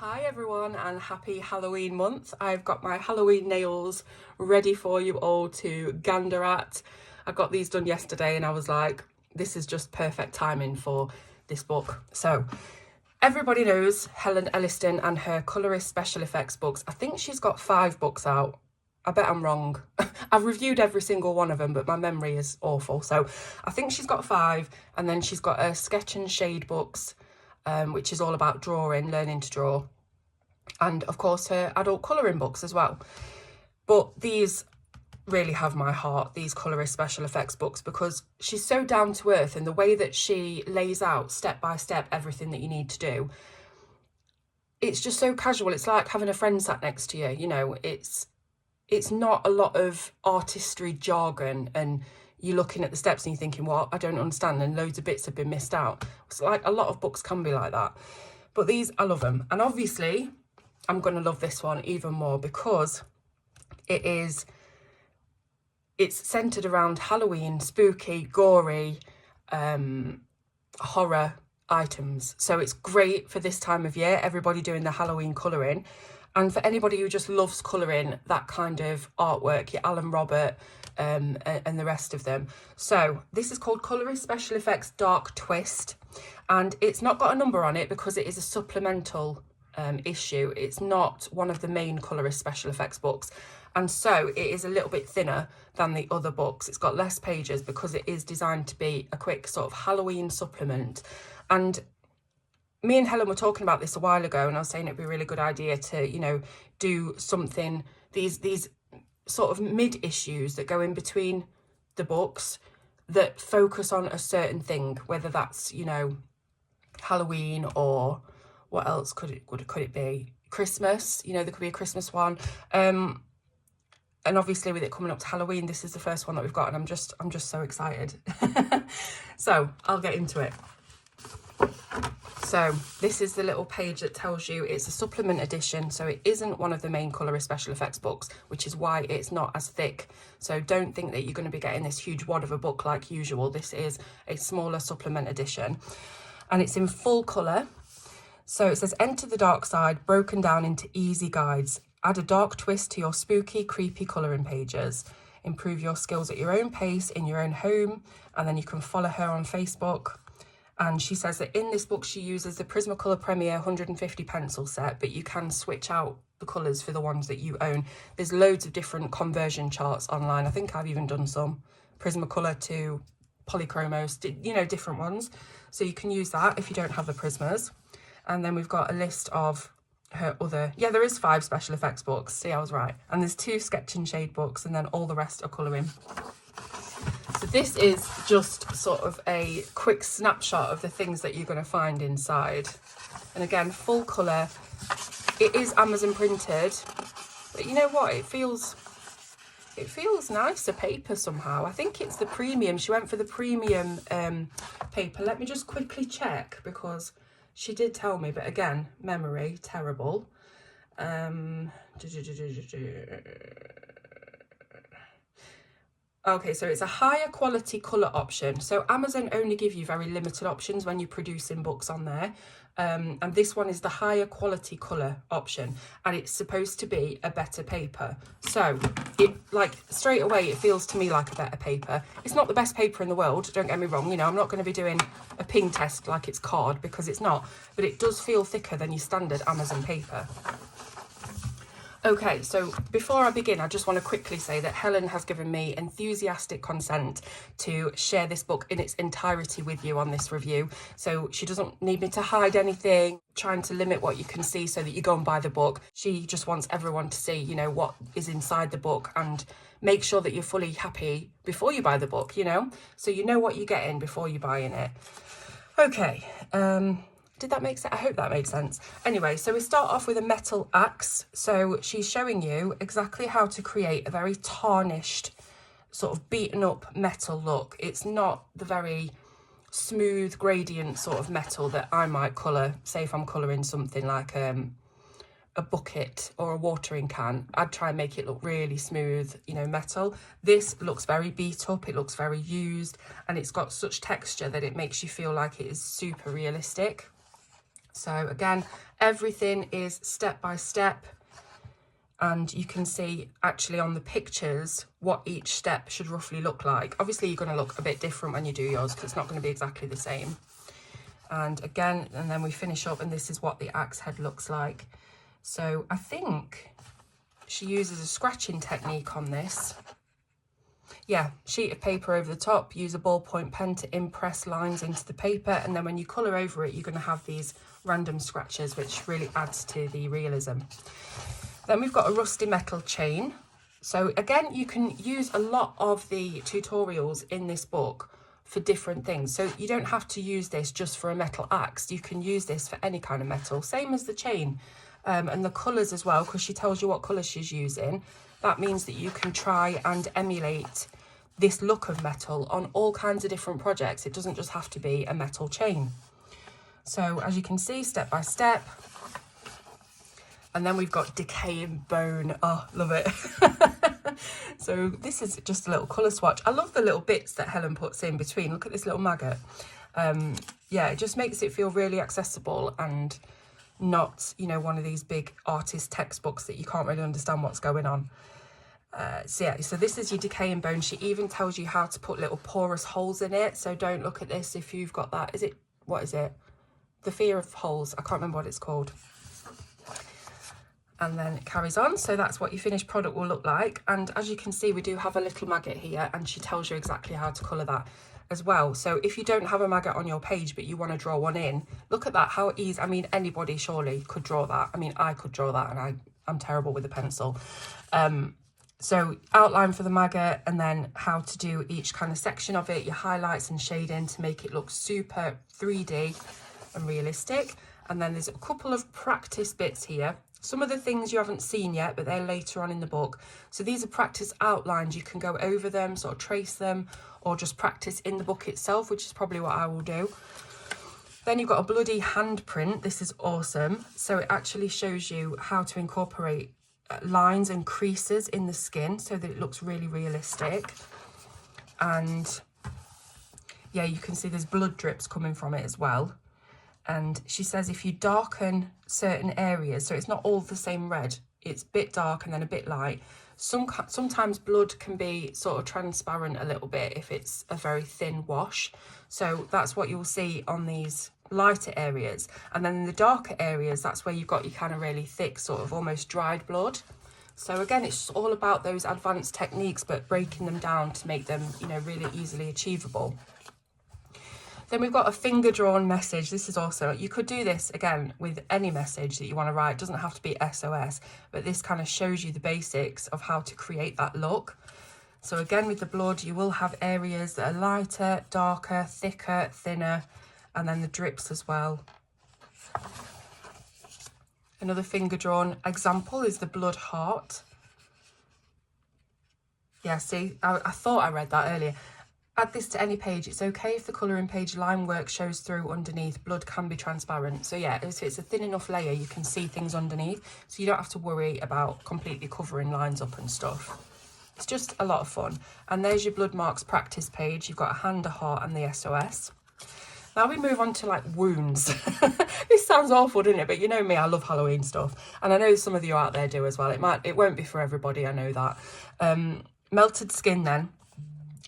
Hi everyone and happy Halloween month. I've got my Halloween nails ready for you all to gander at. I got these done yesterday and I was like, this is just perfect timing for this book. So everybody knows Helen Elliston and her Colourist special effects books. I think she's got 5 books out. I bet I'm wrong. I've reviewed every single one of them, but my memory is awful. So I think she's got 5, and then she's got her sketch and shade books, which is all about drawing, learning to draw, and of course her adult colouring books as well. But these really have my heart, these Colourist special effects books, because she's so down to earth, and the way that she lays out step by step everything that you need to do, it's just so casual. It's like having a friend sat next to you, you know. It's not a lot of artistry jargon and you're looking at the steps and you're thinking, what, I don't understand, and loads of bits have been missed out. It's like a lot of books can be like that, but these, I love them. And obviously I'm going to love this one even more because it's centered around Halloween, spooky, gory, horror items. So it's great for this time of year, everybody doing the Halloween colouring. And for anybody who just loves colouring that kind of artwork, your Alan Robert and the rest of them. So this is called Colourist Special Effects Dark Twist. And it's not got a number on it because it is a supplemental issue. It's not one of the main Colourist Special Effects books. And so it is a little bit thinner than the other books. It's got less pages because it is designed to be a quick sort of Halloween supplement. And me and Helen were talking about this a while ago, and I was saying it'd be a really good idea to, you know, do something, these sort of mid issues that go in between the books that focus on a certain thing, whether that's, you know, Halloween or what else could it be? Christmas, you know, there could be a Christmas one. And obviously with it coming up to Halloween, this is the first one that we've got, and I'm just so excited. So I'll get into it. So this is the little page that tells you it's a supplement edition, so it isn't one of the main Colourist special effects books, which is why it's not as thick. So don't think that you're going to be getting this huge wad of a book like usual. This is a smaller supplement edition, and it's in full colour. So it says, enter the dark side, broken down into easy guides. Add a dark twist to your spooky, creepy colouring pages. Improve your skills at your own pace in your own home, and then you can follow her on Facebook. And she says that in this book, she uses the Prismacolor Premier 150 pencil set, but you can switch out the colours for the ones that you own. There's loads of different conversion charts online. I think I've even done some Prismacolor to polychromos, you know, different ones. So you can use that if you don't have the Prismas. And then we've got a list of her other, yeah, there is 5 special effects books. See, I was right. And there's 2 sketch and shade books, and then all the rest are colouring. So this is just sort of a quick snapshot of the things that you're going to find inside. And again, full colour. It is Amazon printed, but you know what? It feels nicer paper somehow. I think it's the premium. She went for the premium paper. Let me just quickly check because she did tell me, but again, memory, terrible. Okay, so it's a higher quality colour option. So Amazon only give you very limited options when you're producing books on there. And this one is the higher quality colour option, and it's supposed to be a better paper. So it, like, straight away, it feels to me like a better paper. It's not the best paper in the world, don't get me wrong. You know, I'm not going to be doing a ping test like it's card, because it's not, but it does feel thicker than your standard Amazon paper. Okay, so before I begin, I just want to quickly say that Helen has given me enthusiastic consent to share this book in its entirety with you on this review. So she doesn't need me to hide anything, trying to limit what you can see so that you go and buy the book. She just wants everyone to see, you know, what is inside the book and make sure that you're fully happy before you buy the book, you know? So you know what you're getting before you're buying it. Okay, did that make sense? I hope that made sense. Anyway, so we start off with a metal axe. So she's showing you exactly how to create a very tarnished, sort of beaten up metal look. It's not the very smooth gradient sort of metal that I might colour. Say if I'm colouring something like a bucket or a watering can, I'd try and make it look really smooth, you know, metal. This looks very beat up, it looks very used, and it's got such texture that it makes you feel like it is super realistic. So again, everything is step by step, and you can see actually on the pictures what each step should roughly look like. Obviously you're going to look a bit different when you do yours because it's not going to be exactly the same. And again, and then we finish up, and this is what the axe head looks like. So I think she uses a scratching technique on this. Yeah, sheet of paper over the top, use a ballpoint pen to impress lines into the paper, and then when you colour over it, you're going to have these random scratches, which really adds to the realism. Then we've got a rusty metal chain. So again, you can use a lot of the tutorials in this book for different things. So you don't have to use this just for a metal axe. You can use this for any kind of metal, same as the chain. And the colours as well, because she tells you what colour she's using. That means that you can try and emulate this look of metal on all kinds of different projects. It doesn't just have to be a metal chain. So as you can see, step by step. And then we've got decaying bone. Oh, love it. So this is just a little colour swatch. I love the little bits that Helen puts in between. Look at this little maggot. Yeah, it just makes it feel really accessible and not, you know, one of these big artist textbooks that you can't really understand what's going on. So yeah, so this is your decaying bone. She even tells you how to put little porous holes in it. So don't look at this if you've got that. Is it, what is it? The fear of holes. I can't remember what it's called. And then it carries on. So that's what your finished product will look like. And as you can see, we do have a little maggot here, and she tells you exactly how to colour that as well. So if you don't have a maggot on your page, but you want to draw one in, look at that, how easy. I mean, anybody surely could draw that. I mean, I could draw that, and I'm terrible with a pencil. So outline for the maggot, and then how to do each kind of section of it, your highlights and shading to make it look super 3D and realistic. And then there's a couple of practice bits here. Some of the things you haven't seen yet, but they're later on in the book. So these are practice outlines. You can go over them, sort of trace them, or just practice in the book itself, which is probably what I will do. Then you've got a bloody handprint. This is awesome. So it actually shows you how to incorporate lines and creases in the skin so that it looks really realistic. And yeah, you can see there's blood drips coming from it as well. And she says if you darken certain areas, so it's not all the same red, it's a bit dark and then a bit light. Sometimes blood can be sort of transparent a little bit if it's a very thin wash. So that's what you'll see on these lighter areas. And then in the darker areas, that's where you've got your kind of really thick, sort of almost dried blood. So again, it's all about those advanced techniques, but breaking them down to make them, you know, really easily achievable. Then we've got a finger drawn message. This is also, you could do this again with any message that you want to write. It doesn't have to be SOS, but this kind of shows you the basics of how to create that look. So again, with the blood, you will have areas that are lighter, darker, thicker, thinner, and then the drips as well. Another finger drawn example is the blood heart. Yeah, see, I thought I read that earlier. Add this to any page. It's okay if the colouring page line work shows through underneath. Blood can be transparent. So yeah, if it's a thin enough layer, you can see things underneath. So you don't have to worry about completely covering lines up and stuff. It's just a lot of fun. And there's your blood marks practice page. You've got a hand, a heart, and the SOS. Now we move on to like wounds. This sounds awful, doesn't it? But you know me, I love Halloween stuff. And I know some of you out there do as well. It won't be for everybody, I know that. Melted skin then.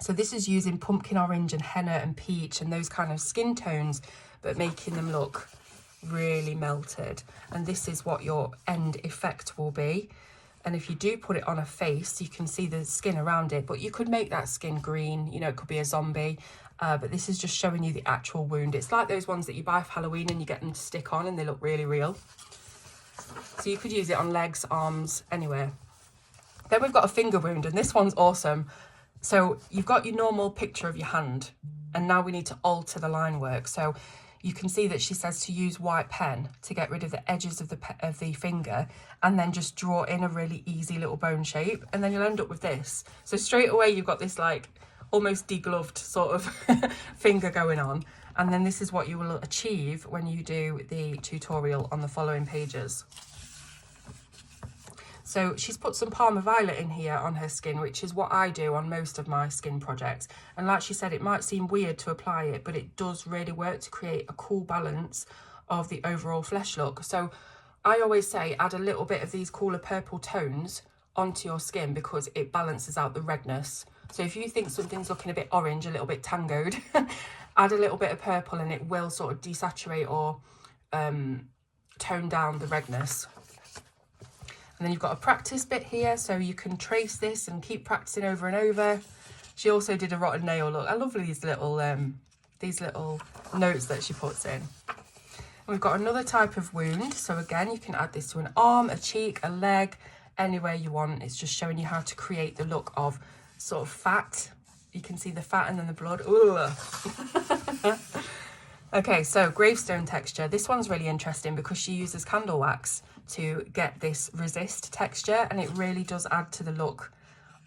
So this is using pumpkin orange and henna and peach and those kind of skin tones, but making them look really melted. And this is what your end effect will be. And if you do put it on a face, you can see the skin around it, but you could make that skin green, you know, it could be a zombie. But this is just showing you the actual wound. It's like those ones that you buy for Halloween and you get them to stick on and they look really real. So you could use it on legs, arms, anywhere. Then we've got a finger wound, and this one's awesome. So you've got your normal picture of your hand, and now we need to alter the line work. So you can see that she says to use white pen to get rid of the edges of the finger, and then just draw in a really easy little bone shape, and then you'll end up with this. So straight away you've got this like almost degloved sort of finger going on, and then this is what you will achieve when you do the tutorial on the following pages. So she's put some Parma Violet in here on her skin, which is what I do on most of my skin projects. And like she said, it might seem weird to apply it, but it does really work to create a cool balance of the overall flesh look. So I always say add a little bit of these cooler purple tones onto your skin because it balances out the redness. So if you think something's looking a bit orange, a little bit tangoed, add a little bit of purple and it will sort of desaturate or tone down the redness. And then you've got a practice bit here, so you can trace this and keep practicing over and over. She also did a rotten nail look. I love these little notes that she puts in. And we've got another type of wound. So again, you can add this to an arm, a cheek, a leg, anywhere you want. It's just showing you how to create the look of sort of fat. You can see the fat and then the blood. Ooh. Okay, so Gravestone Texture. This one's really interesting because she uses candle wax to get this resist texture, and it really does add to the look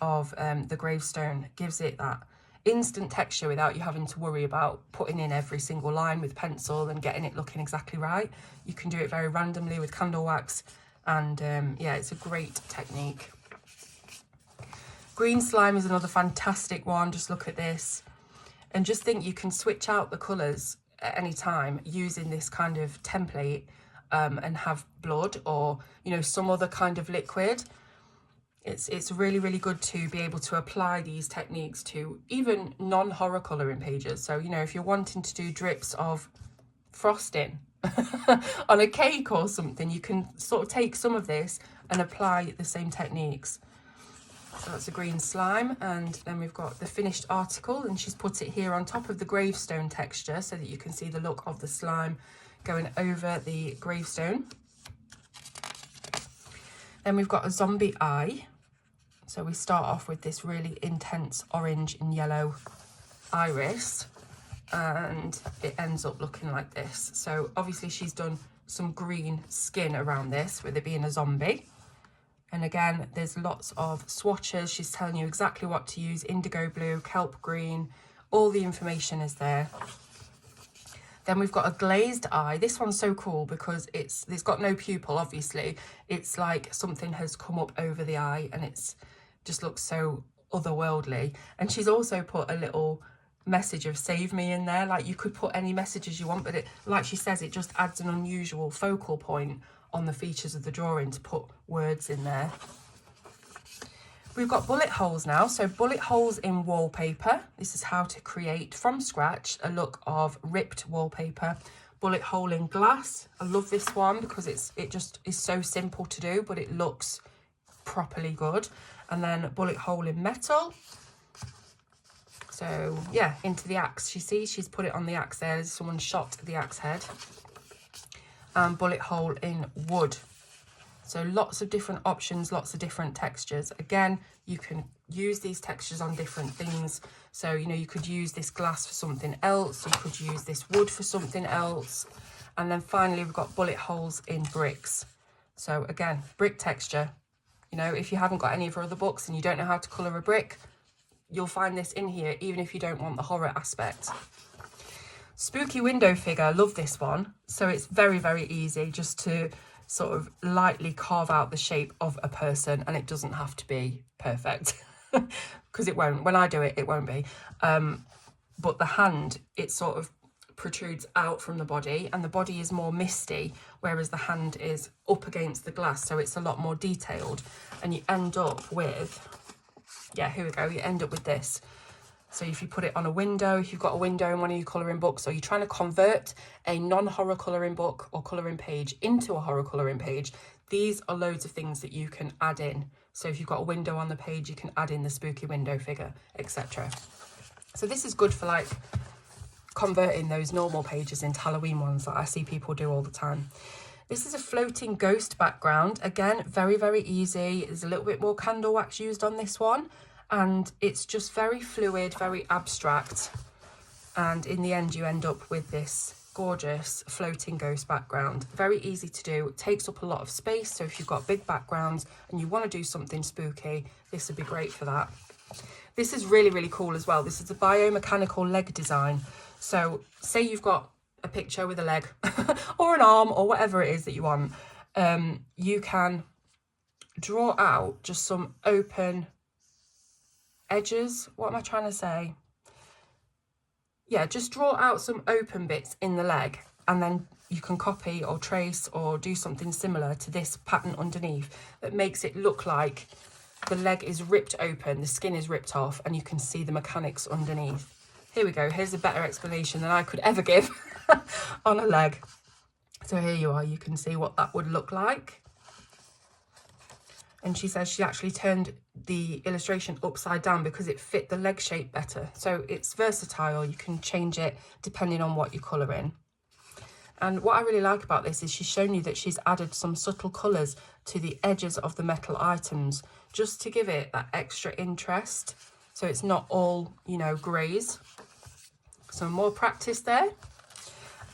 of the gravestone. Gives it that instant texture without you having to worry about putting in every single line with pencil and getting it looking exactly right. You can do it very randomly with candle wax, and yeah, it's a great technique. Green slime is another fantastic one. Just look at this and just think you can switch out the colours at any time using this kind of template and have blood or, you know, some other kind of liquid. It's really, really good to be able to apply these techniques to even non-horror colouring pages. So, you know, if you're wanting to do drips of frosting on a cake or something, you can sort of take some of this and apply the same techniques. So that's a green slime, and then we've got the finished article, and she's put it here on top of the gravestone texture so that you can see the look of the slime going over the gravestone. Then we've got a zombie eye. So we start off with this really intense orange and yellow iris, and it ends up looking like this. So obviously she's done some green skin around this with it being a zombie. And again, there's lots of swatches. She's telling you exactly what to use: indigo blue, kelp green, all the information is there. Then we've got a glazed eye. This one's so cool because it's got no pupil, obviously. It's like something has come up over the eye, and it's just looks so otherworldly. And she's also put a little message of save me in there. Like, you could put any messages you want, but it, like she says, it just adds an unusual focal point on the features of the drawing to put words in there. We've got bullet holes now. So bullet holes in wallpaper. This is how to create from scratch a look of ripped wallpaper. Bullet hole in glass. I love this one because it just is so simple to do, but it looks properly good. And then bullet hole in metal. So yeah, into the axe. You see, she's put it on the axe there. Someone shot the axe head. And bullet hole in wood. So lots of different options, lots of different textures. Again, you can use these textures on different things. So, you know, you could use this glass for something else. You could use this wood for something else. And then finally, we've got bullet holes in bricks. So again, brick texture. You know, if you haven't got any of her other books and you don't know how to colour a brick, you'll find this in here, even if you don't want the horror aspect. Spooky window figure, I love this one. So it's very, very easy just to sort of lightly carve out the shape of a person, and it doesn't have to be perfect because it won't. When I do it, it won't be. But the hand, it sort of protrudes out from the body, and the body is more misty, whereas the hand is up against the glass, so it's a lot more detailed, and you end up with, yeah, here we go, you end up with this. So if you put it on a window, if you've got a window in one of your colouring books, or you're trying to convert a non-horror colouring book or colouring page into a horror colouring page, these are loads of things that you can add in. So if you've got a window on the page, you can add in the spooky window figure, etc. So this is good for like converting those normal pages into Halloween ones that I see people do all the time. This is a floating ghost background. Again, very, very easy. There's a little bit more candle wax used on this one. And it's just very fluid, very abstract. And in the end, you end up with this gorgeous floating ghost background. Very easy to do. It takes up a lot of space. So if you've got big backgrounds and you want to do something spooky, this would be great for that. This is really, really cool as well. This is a biomechanical leg design. So say you've got a picture with a leg or an arm or whatever it is that you want. You can draw out just some open edges. What am I trying to say? Yeah, just draw out some open bits in the leg, and then you can copy or trace or do something similar to this pattern underneath that makes it look like the leg is ripped open, the skin is ripped off, and you can see the mechanics underneath. Here we go. Here's a better explanation than I could ever give on a leg. So here you are. You can see what that would look like. And she says she actually turned the illustration upside down because it fit the leg shape better. So it's versatile. You can change it depending on what you colour in. And what I really like about this is she's shown you that she's added some subtle colours to the edges of the metal items just to give it that extra interest. So it's not all, you know, greys. So more practice there.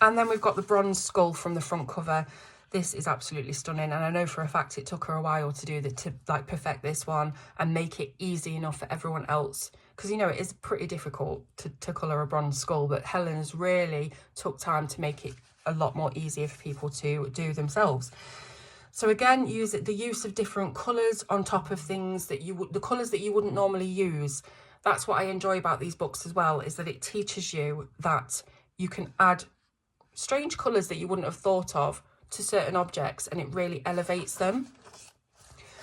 And then we've got the bronze skull from the front cover. This is absolutely stunning, and I know for a fact it took her a while to do that, to like perfect this one and make it easy enough for everyone else, because you know it is pretty difficult to colour a bronze skull, but Helen has really took time to make it a lot more easier for people to do themselves. So again, the use of different colours on top of things that the colours that you wouldn't normally use. That's what I enjoy about these books as well, is that it teaches you that you can add strange colours that you wouldn't have thought of to certain objects, and it really elevates them.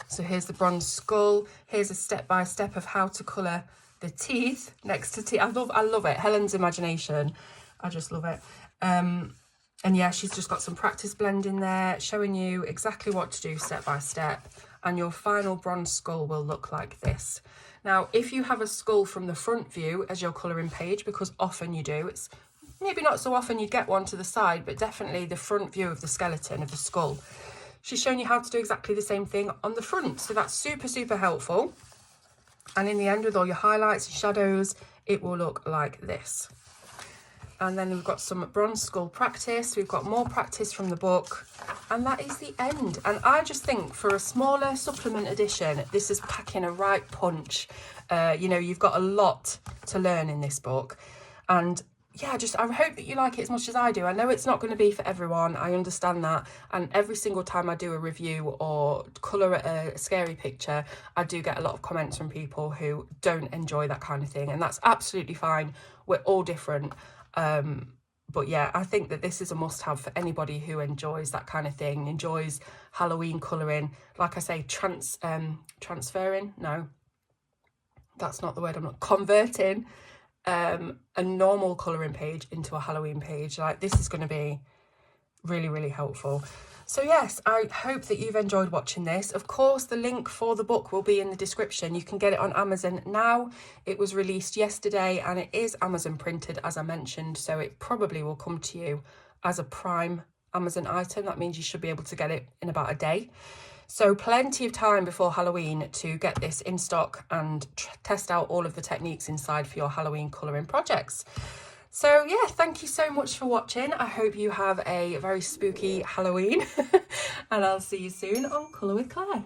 So here's the bronze skull. Here's a step-by-step of how to colour the teeth next to teeth. I love it. Helen's imagination. I just love it. And yeah, she's just got some practice blending there, showing you exactly what to do step by step. And your final bronze skull will look like this. Now, if you have a skull from the front view as your colouring page, because often you do, it's maybe not so often you get one to the side, but definitely the front view of the skeleton of the skull. She's shown you how to do exactly the same thing on the front. So that's super, super helpful. And in the end, with all your highlights and shadows, it will look like this. And then we've got some bronze skull practice. We've got more practice from the book. And that is the end. And I just think for a smaller supplement edition, this is packing a right punch. You know, you've got a lot to learn in this book. And yeah, I hope that you like it as much as I do. I know it's not going to be for everyone. I understand that. And every single time I do a review or colour a scary picture, I do get a lot of comments from people who don't enjoy that kind of thing. And that's absolutely fine. We're all different. But yeah, I think that this is a must-have for anybody who enjoys that kind of thing, enjoys Halloween colouring. Like I say, transferring? No, that's not the word. I'm not converting a normal colouring page into a Halloween page. Like, this is going to be really, really helpful. So yes, I hope that you've enjoyed watching this. Of course, the link for the book will be in the description. You can get it on Amazon now. It was released yesterday and it is Amazon printed, as I mentioned, so it probably will come to you as a Prime Amazon item. That means you should be able to get it in about a day. So plenty of time before Halloween to get this in stock and test out all of the techniques inside for your Halloween colouring projects. So yeah, thank you so much for watching. I hope you have a very spooky Halloween and I'll see you soon on Colour with Claire.